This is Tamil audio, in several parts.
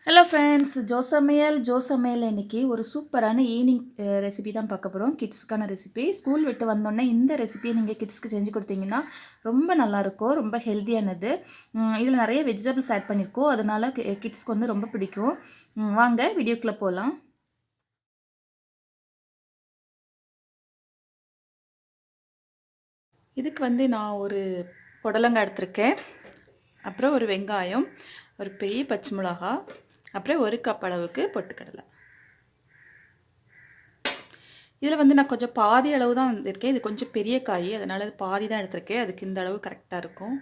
ஹலோ ஃப்ரெண்ட்ஸ், ஜோ சமையல் இன்னைக்கு ஒரு சூப்பரான ஈவினிங் ரெசிபி தான் பார்க்க போகிறோம். கிட்ஸ்க்கான ரெசிபி. ஸ்கூல் விட்டு வந்தோடனே இந்த ரெசிபியை நீங்கள் கிட்ஸ்க்கு செஞ்சு கொடுத்தீங்கன்னா ரொம்ப நல்லாயிருக்கும், ரொம்ப ஹெல்த்தியானது. இதில் நிறைய வெஜிடபிள்ஸ் ஆட் பண்ணியிருக்கோம், அதனால கிட்ஸ்க்கு வந்து ரொம்ப பிடிக்கும். வாங்க வீடியோக்குள்ளே போகலாம். இதுக்கு வந்து நான் ஒரு புடலங்காய் எடுத்திருக்கேன், அப்புறம் ஒரு வெங்காயம், ஒரு பெரிய பச்சை மிளகா, அப்புறம் ஒரு கப் அளவுக்கு பொட்டுக்கடலை. இதில் வந்து நான் கொஞ்சம் பாதி அளவு தான் இருக்கேன். இது கொஞ்சம் பெரிய காய், அதனால் பாதி தான் எடுத்திருக்கேன். அதுக்கு இந்த அளவு கரெக்டாக இருக்கும்.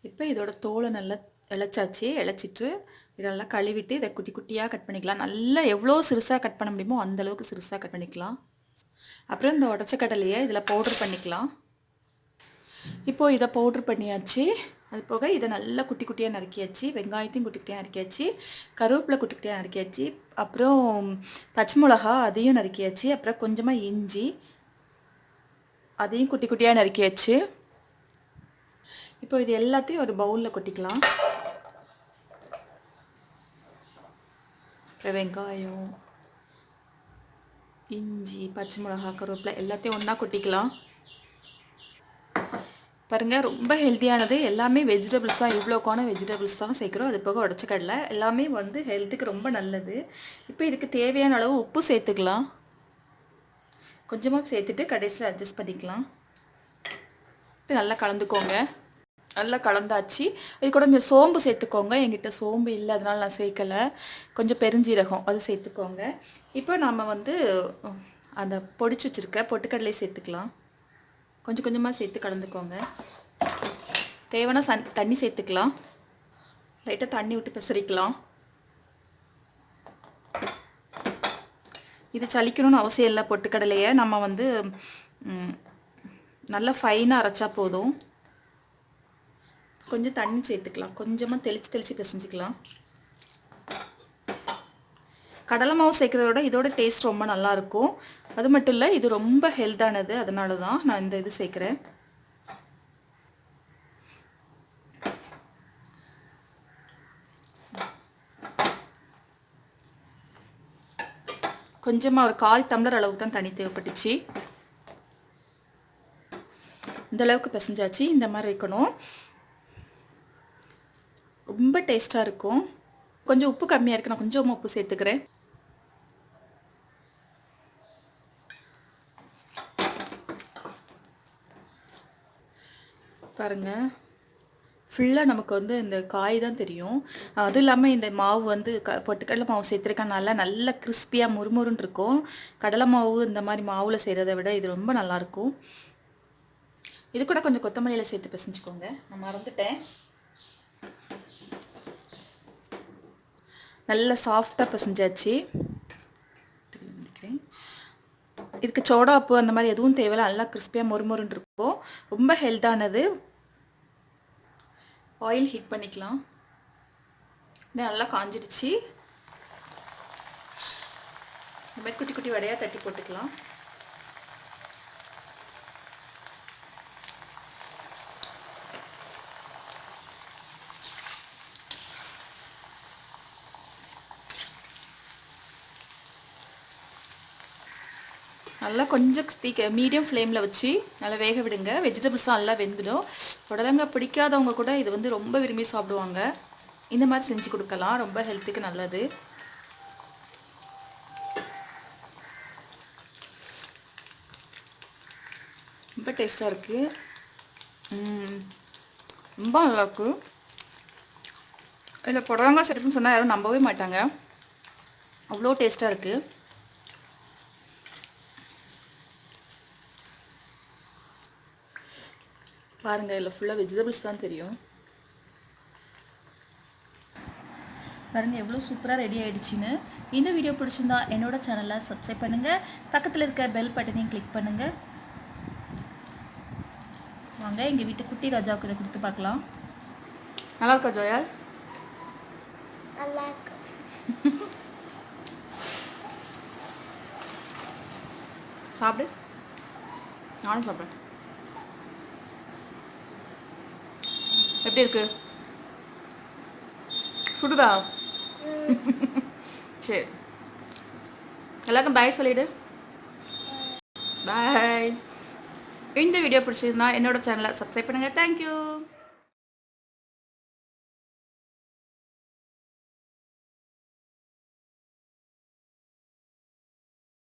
இப்போ இதோட தோலை நல்லா இழைச்சிட்டு இதெல்லாம் கழுவிட்டு இதை குட்டி குட்டியாக கட் பண்ணிக்கலாம். நல்லா எவ்வளோ சிறுசாக கட் பண்ண முடியுமோ அந்தளவுக்கு சிறுசாக கட் பண்ணிக்கலாம். அப்புறம் இந்த உடச்ச கடலையை இதில் பவுடர் பண்ணிக்கலாம். இப்போது இதை பவுட்ரு பண்ணியாச்சு. அது போக இதை நல்லா குட்டி குட்டியாக நறுக்கியாச்சு. வெங்காயத்தையும் குட்டி குட்டியாக நறுக்கியாச்சு, கருவேப்பிலை குட்டி குட்டியாக நறுக்கியாச்சு, அப்புறம் பச்சை மிளகா அதையும் நறுக்கியாச்சு, அப்புறம் கொஞ்சமாக இஞ்சி அதையும் குட்டி குட்டியாக நறுக்கியாச்சு. இப்போ இது எல்லாத்தையும் ஒரு பவுலில் கொட்டிக்கலாம். அப்புறம் வெங்காயம், இஞ்சி, பச்சை மிளகா, கருவேப்பிலை எல்லாத்தையும் ஒன்றா கொட்டிக்கலாம். பாருங்கள், ரொம்ப ஹெல்த்தியானது. எல்லாமே வெஜிடபிள்ஸ் தான், இவ்வளோக்கான வெஜிடபிள்ஸ் தான் சேர்க்குறோம். அது போக உடச்ச கடலை எல்லாமே வந்து ஹெல்த்துக்கு ரொம்ப நல்லது. இப்போ இதுக்கு தேவையான அளவு உப்பு சேர்த்துக்கலாம். கொஞ்சமாக சேர்த்துட்டு கடைசியில் அட்ஜஸ்ட் பண்ணிக்கலாம். நல்லா கலந்துக்கோங்க. நல்லா கலந்தாச்சு. இது கூட கொஞ்சம் சோம்பு சேர்த்துக்கோங்க. என்கிட்ட சோம்பு இல்லை, அதனால் நான் சேர்க்கலை. கொஞ்சம் பெருஞ்சீரகம் அது சேர்த்துக்கோங்க. இப்போ நம்ம வந்து அந்த பொடிச்சு வச்சுருக்க பொட்டுக்கடலையை சேர்த்துக்கலாம். கொஞ்சம் கொஞ்சமாக சேர்த்து கலந்துக்கோங்க. தேவையான தண்ணி சேர்த்துக்கலாம். லைட்டாக தண்ணி விட்டு பெசரிக்கலாம். இது சலிக்கணும்னு அவசியம் இல்லை. பொட்டுக்கடலையை நம்ம வந்து நல்லா ஃபைனாக அரைச்சா போதும். கொஞ்சம் தண்ணி சேர்த்துக்கலாம். கொஞ்சமாக தெளித்து பிசைஞ்சிக்கலாம். கடலை மாவு சேர்க்குறத விட இதோட டேஸ்ட் ரொம்ப நல்லாயிருக்கும். அது மட்டும் இல்லை, இது ரொம்ப ஹெல்த்தானது, அதனால தான் நான் இந்த இது சேர்க்குறேன். கொஞ்சமாக ஒரு 1/4 டம்ளர் அளவுக்கு தான் தண்ணி தேவைப்பட்டுச்சு. இந்த அளவுக்கு பிசைஞ்சாச்சு. இந்த மாதிரி இருக்கணும். ரொம்ப டேஸ்ட்டாக இருக்கும். கொஞ்சம் உப்பு கம்மியாக இருக்குது, நான் கொஞ்சமாக உப்பு சேர்த்துக்கிறேன். பாருங்கள், ஃபுல்லாக நமக்கு வந்து இந்த காய் தான் தெரியும். அதுவும் இல்லாமல் இந்த மாவு வந்து பொட்டுக்கடலை மாவு சேர்த்துருக்கனால நல்லா கிறிஸ்பியாக முறுமுறுன்னு இருக்கும். கடலை மாவு இந்த மாதிரி மாவில் செய்கிறத விட இது ரொம்ப நல்லாயிருக்கும். இது கூட கொஞ்சம் கொத்தமல்லியில் சேர்த்து பிசைஞ்சுக்கோங்க, நான் மறந்துட்டேன். நல்லா சாஃப்டாக பிசைஞ்சாச்சு. இதுக்கு சோடா உப்பு அந்த மாதிரி எதுவும் தேவையில்லை. நல்லா கிறிஸ்பியாக மொறுமொறுன்னு இருக்கும். ரொம்ப ஹெல்த்தானது. ஆயில் ஹீட் பண்ணிக்கலாம். நல்லா காஞ்சிடுச்சு. இந்த மாதிரி குட்டி குட்டி வடையாக தட்டி போட்டுக்கலாம். நல்லா கொஞ்சம் மீடியம் ஃப்ளேமில் வச்சு நல்லா வேக விடுங்க. வெஜிடபிள்ஸும் நல்லா வெந்துடும். புடலங்காய் பிடிக்காதவங்க கூட இது வந்து ரொம்ப விரும்பி சாப்பிடுவாங்க. இந்த மாதிரி செஞ்சு கொடுக்கலாம், ரொம்ப ஹெல்த்துக்கு நல்லது. ரொம்ப டேஸ்ட்டாக இருக்குது. ரொம்ப நல்லாயிருக்கு. இதில் புடலங்காய் சேர்த்துன்னு சொன்னால் யாரும் நம்பவே மாட்டாங்க, அவ்வளோ டேஸ்ட்டாக இருக்குது. பாருங்கள், இதில் ஃபுல்லாக வெஜிடபிள்ஸ் தான் தெரியும். பாருங்கள் எவ்வளோ சூப்பராக ரெடி ஆகிடுச்சின்னு. இந்த வீடியோ பிடிச்சிருந்தா என்னோடய சேனலை சப்ஸ்கிரைப் பண்ணுங்கள், பக்கத்தில் இருக்க பெல் பட்டனையும் கிளிக் பண்ணுங்கள். வாங்க எங்கள் வீட்டு குட்டி ராஜாவுக்கு இதை கொடுத்து பார்க்கலாம். நல்லா இருக்கா ஜோயால்? நல்லா இருக்கு. சாப்பிடு, நானும் சாப்பிட்றேன். எப்படி இருக்கு? சுடுதா? சரி, எல்லாருக்கும் பாய் சொல்லிவிடு. பாய். இந்த வீடியோ பிடிச்சிருந்தா என்னோட சேனலை சப்ஸ்கிரைப் பண்ணுங்கள். தேங்க்யூ.